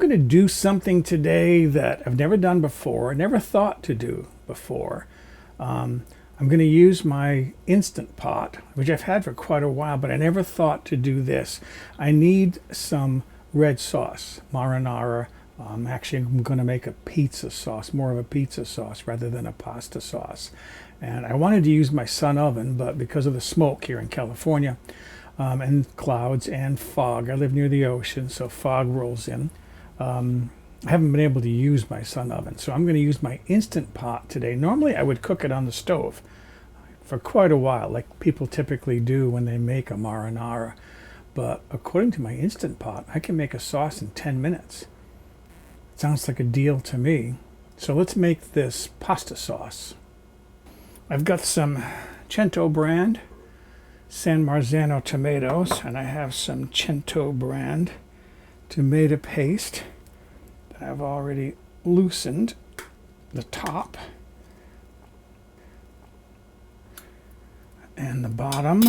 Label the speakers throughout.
Speaker 1: going to do something today that I've never done before, never thought to do before. I'm going to use my Instant Pot, which I've had for quite a while, but I never thought to do this. I need some red sauce, marinara. Actually, I'm going to make a pizza sauce, more of a pizza sauce rather than a pasta sauce. And I wanted to use my sun oven, but because of the smoke here in California, and clouds and fog, I live near the ocean, so fog rolls in. I haven't been able to use my sun oven, so I'm going to use my Instant Pot today. Normally I would cook it on the stove for quite a while, like people typically do when they make a marinara. But according to my Instant Pot, I can make a sauce in 10 minutes. Sounds like a deal to me. So let's make this pasta sauce. I've got some Cento brand San Marzano tomatoes, and I have some Cento brand tomato paste that I've already loosened the top and the bottom,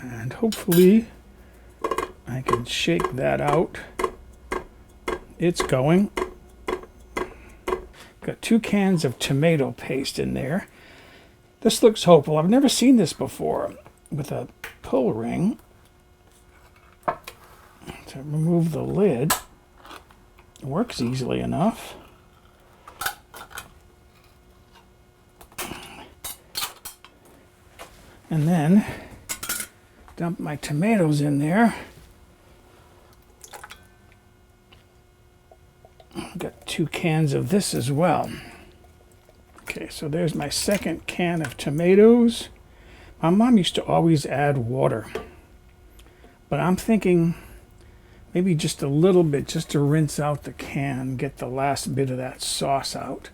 Speaker 1: and hopefully I can shake that out. It's going. Got 2 cans of tomato paste in there. This looks hopeful. I've never seen this before with a pull ring to remove the lid. It works easily enough. And then dump my tomatoes in there. I've got 2 cans of this as well. Okay, so there's my second can of tomatoes. My mom used to always add water, but I'm thinking maybe just a little bit, just to rinse out the can, get the last bit of that sauce out.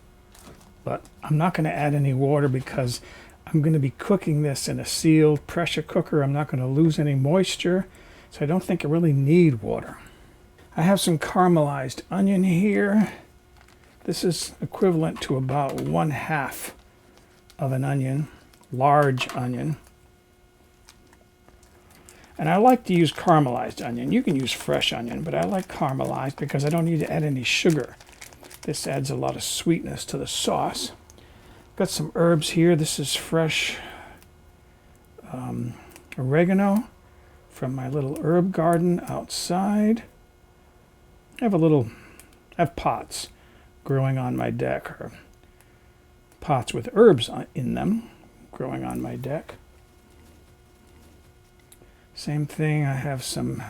Speaker 1: But I'm not going to add any water because I'm going to be cooking this in a sealed pressure cooker. I'm not going to lose any moisture, so I don't think I really need water. I have some caramelized onion here. This is equivalent to about 1/2 of an onion, large onion. And I like to use caramelized onion. You can use fresh onion, but I like caramelized because I don't need to add any sugar. This adds a lot of sweetness to the sauce. Got some herbs here. This is fresh oregano from my little herb garden outside. I have pots growing on my deck, or pots with herbs in them growing on my deck. Same thing, I have some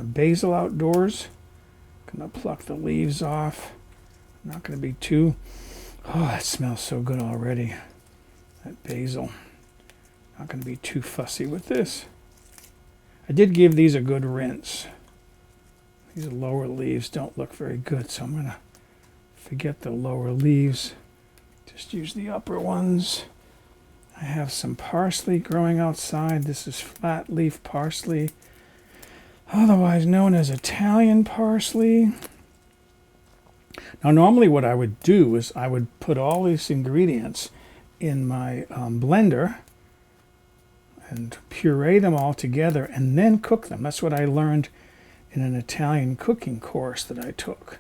Speaker 1: basil outdoors. Gonna pluck the leaves off. Not gonna be too, oh, that smells so good already, that basil. Not gonna be too fussy with this. I did give these a good rinse. These lower leaves don't look very good, so I'm gonna forget the lower leaves. Just use the upper ones. I have some parsley growing outside. This is flat leaf parsley, otherwise known as Italian parsley. Now normally what I would do is I would put all these ingredients in my blender and puree them all together and then cook them. That's what I learned in an Italian cooking course that I took.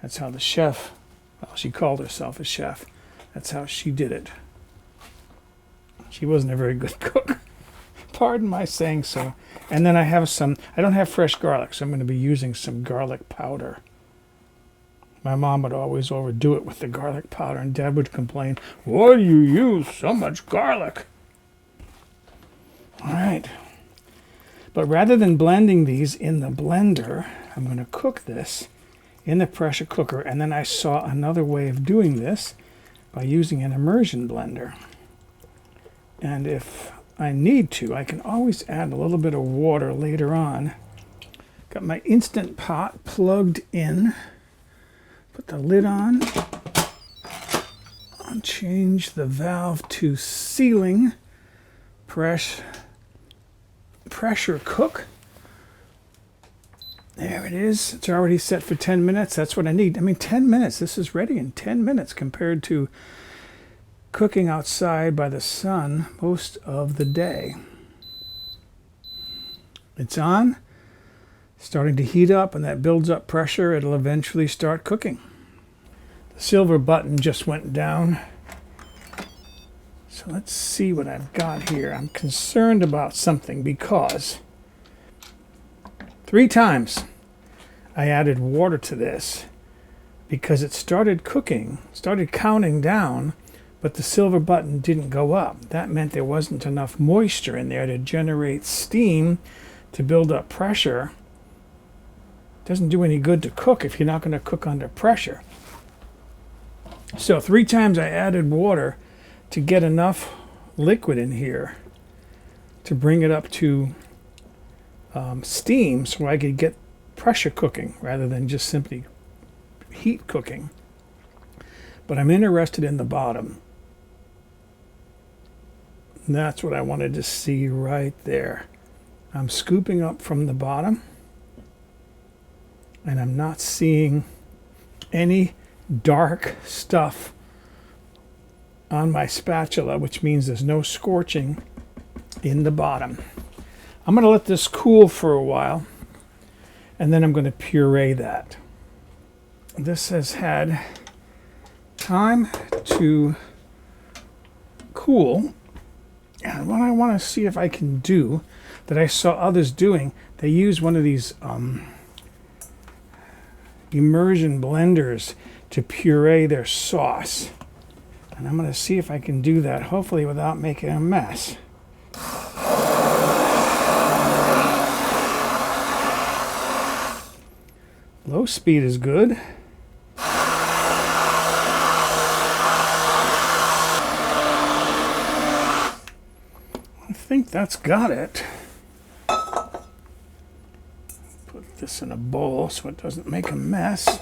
Speaker 1: That's how the chef, well, she called herself a chef. That's how she did it. She wasn't a very good cook. Pardon my saying so. And then I have some, I don't have fresh garlic, so I'm going to be using some garlic powder. My mom would always overdo it with the garlic powder, and Dad would complain, "Why do you use so much garlic?" All right. But rather than blending these in the blender, I'm going to cook this in the pressure cooker. And then I saw another way of doing this by using an immersion blender. And if I need to, I can always add a little bit of water later on. Got my Instant Pot plugged in. Put the lid on. I'll change the valve to sealing. Pressure cook. There it is. It's already set for 10 minutes. That's what I need. I mean, 10 minutes. This is ready in 10 minutes compared to cooking outside by the sun most of the day. It's on. starting to heat up, and that builds up pressure. It'll eventually start cooking. The silver button just went down. So let's see what I've got here. I'm concerned about something because 3 times I added water to this because it started cooking, started counting down, but the silver button didn't go up. That meant there wasn't enough moisture in there to generate steam to build up pressure. It doesn't do any good to cook if you're not going to cook under pressure. So 3 times I added water to get enough liquid in here to bring it up to steam so I could get pressure cooking rather than just simply heat cooking. But I'm interested in the bottom. And that's what I wanted to see right there. I'm scooping up from the bottom, and I'm not seeing any dark stuff on my spatula, which means there's no scorching in the bottom. I'm going to let this cool for a while, and then I'm going to puree that. This has had time to cool, and what I want to see if I can do that I saw others doing, they use one of these immersion blenders to puree their sauce. And I'm going to see if I can do that, hopefully without making a mess. Low speed is good. I think that's got it. Put this in a bowl so it doesn't make a mess.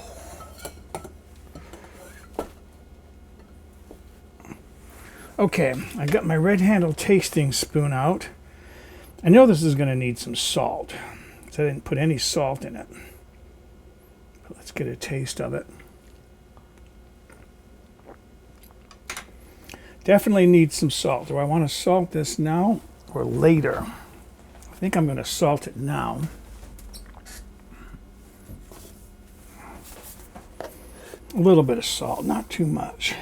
Speaker 1: Okay, I got my red handle tasting spoon out. I know this is going to need some salt, so I didn't put any salt in it. But let's get a taste of it. Definitely needs some salt. Do I want to salt this now or later? I think I'm going to salt it now. A little bit of salt, not too much.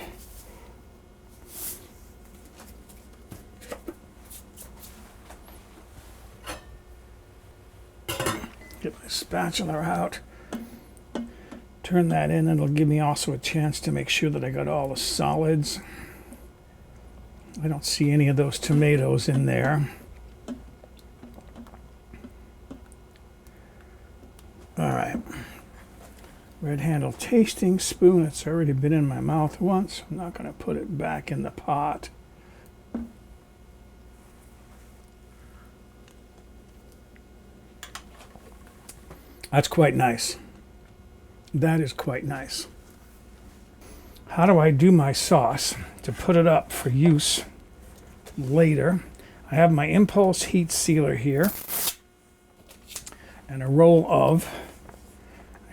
Speaker 1: Get my spatula out, turn that in, and it'll give me also a chance to make sure that I got all the solids. I don't see any of those tomatoes in there. All right. Red handle tasting spoon. It's already been in my mouth once. I'm not going to put it back in the pot. That's quite nice. That is quite nice. How do I do my sauce to put it up for use later? I have my impulse heat sealer here and a roll of,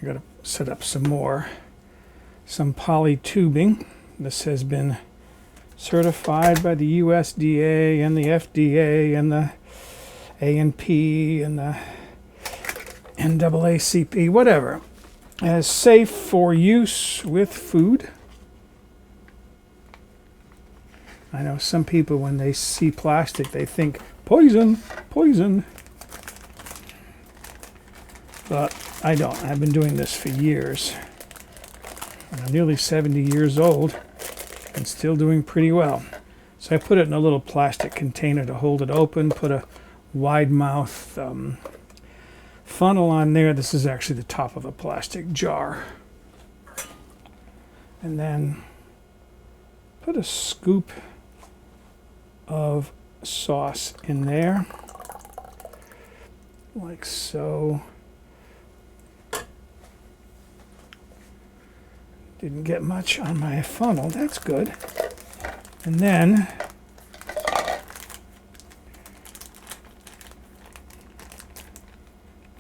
Speaker 1: I got to set up some more, some poly tubing. This has been certified by the USDA and the FDA and the A&P and the NAACP, whatever, as safe for use with food. I know some people, when they see plastic, they think poison, poison. But I don't. I've been doing this for years. And I'm nearly 70 years old and still doing pretty well. So I put it in a little plastic container to hold it open, put a wide mouth funnel on there. This is actually the top of a plastic jar. And then put a scoop of sauce in there, like so. Didn't get much on my funnel, that's good. And then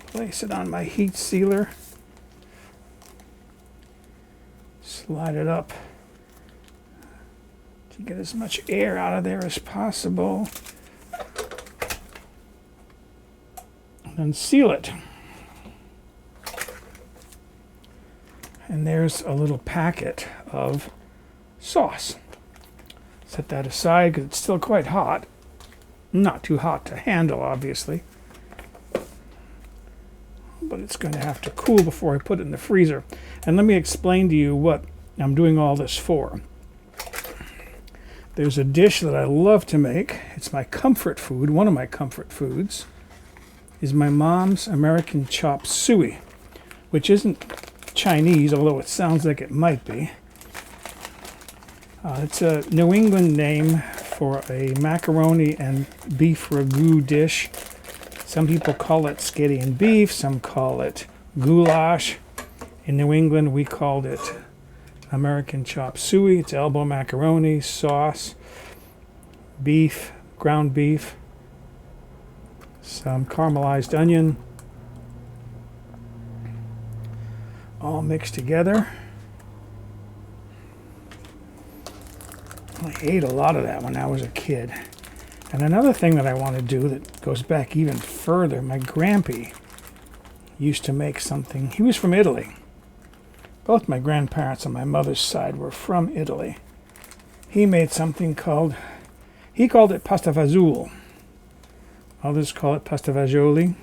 Speaker 1: place it on my heat sealer, slide it up to get as much air out of there as possible, and then seal it. And there's a little packet of sauce. Set that aside because it's still quite hot. Not too hot to handle, obviously. But it's going to have to cool before I put it in the freezer. And let me explain to you what I'm doing all this for. There's a dish that I love to make. It's my comfort food. One of my comfort foods is my mom's American chop suey, which isn't Chinese, although it sounds like it might be. It's a New England name for a macaroni and beef ragu dish. Some people call it skitty and beef, some call it goulash. In New England, we called it American chop suey. It's elbow macaroni, sauce, beef, ground beef, some caramelized onion, all mixed together. I ate a lot of that when I was a kid. And another thing that I want to do that goes back even further, my grandpa used to make something. He was from Italy. Both my grandparents on my mother's side were from Italy. He made something he called it pasta fagioli. Others call it pasta fagioli,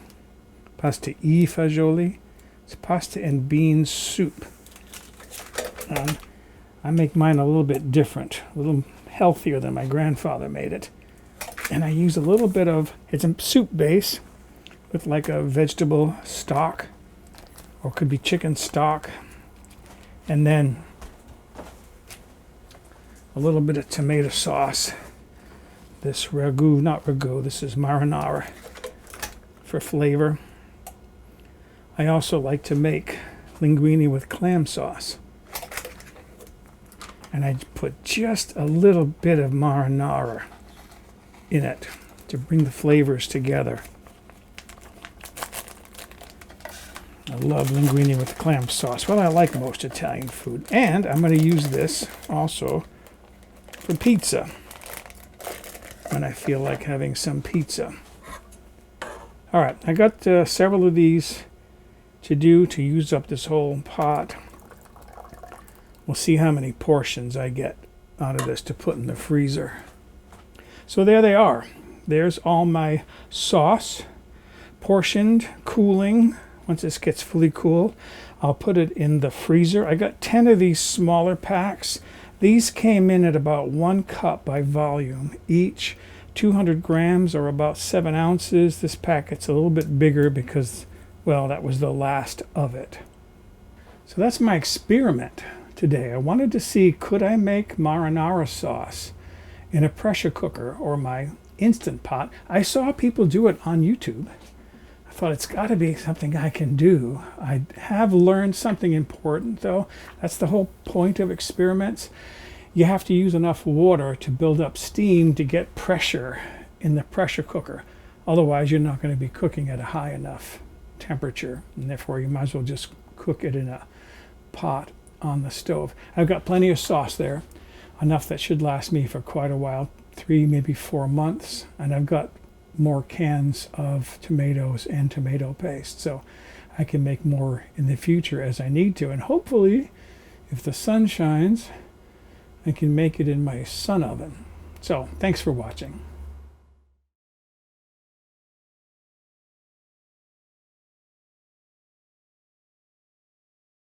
Speaker 1: pasta e fagioli. It's pasta and bean soup. I make mine a little bit different, a little healthier than my grandfather made it. And I use a little bit of, it's a soup base with like a vegetable stock, or it could be chicken stock. And then a little bit of tomato sauce. This ragu, not ragu, this is marinara for flavor. I also like to make linguine with clam sauce. And I put just a little bit of marinara in it to bring the flavors together. I love linguine with clam sauce. Well, I like most Italian food. And I'm going to use this also for pizza when I feel like having some pizza. All right, I got several of these to use up this whole pot. We'll see how many portions I get out of this to put in the freezer. So there they are. There's all my sauce, portioned, cooling. Once this gets fully cool, I'll put it in the freezer. I got 10 of these smaller packs. These came in at about 1 cup by volume each, 200 grams or about 7 ounces. This packet's a little bit bigger because, well, that was the last of it. So that's my experiment today. I wanted to see, could I make marinara sauce in a pressure cooker or my Instant Pot? I saw people do it on YouTube. I thought it's got to be something I can do. I have learned something important, though. That's the whole point of experiments. You have to use enough water to build up steam to get pressure in the pressure cooker. Otherwise, you're not going to be cooking at a high enough temperature, and therefore you might as well just cook it in a pot on the stove. I've got plenty of sauce there, enough that should last me for quite a while, 3, maybe 4 months, and I've got more cans of tomatoes and tomato paste, so I can make more in the future as I need to, and hopefully if the sun shines I can make it in my sun oven. So thanks for watching.